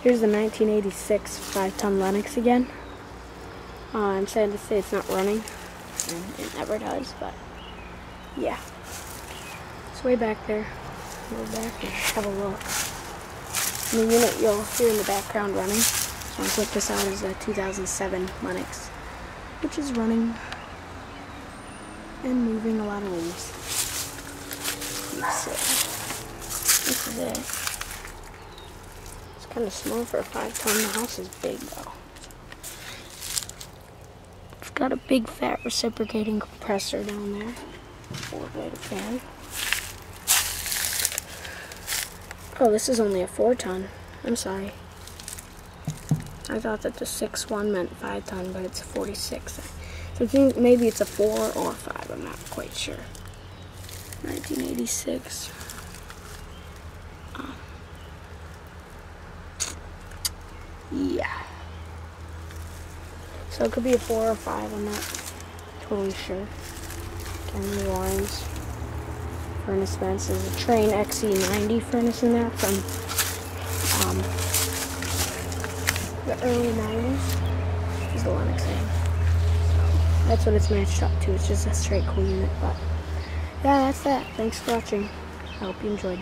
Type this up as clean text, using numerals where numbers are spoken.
Here's the 1986 5-ton Lennox again. I'm sad to say it's not running, and it never does, but yeah. It's way back there. Go back and have a look. And the unit you'll hear in the background running, so I'll flip this out, is a 2007 Lennox, which is running and moving a lot of leaves. This is it. It's kind of small for a 5-ton. The house is big though. It's got a big fat reciprocating compressor down there. 4-bladed fan. Oh, this is only a 4-ton. I'm sorry. I thought that the 6.1 meant 5-ton, but it's a 46. So I think maybe it's a 4 or 5. I'm not quite sure. 1986. Yeah. So it could be a 4 or 5. I'm not totally sure. Again, New Orleans. Furnace vents. There's a Train XE90 furnace in there from the early 90s. This is the Lennox Air. That's what it's matched up to. It's just a straight cool unit, but yeah, that's that. Thanks for watching. I hope you enjoyed.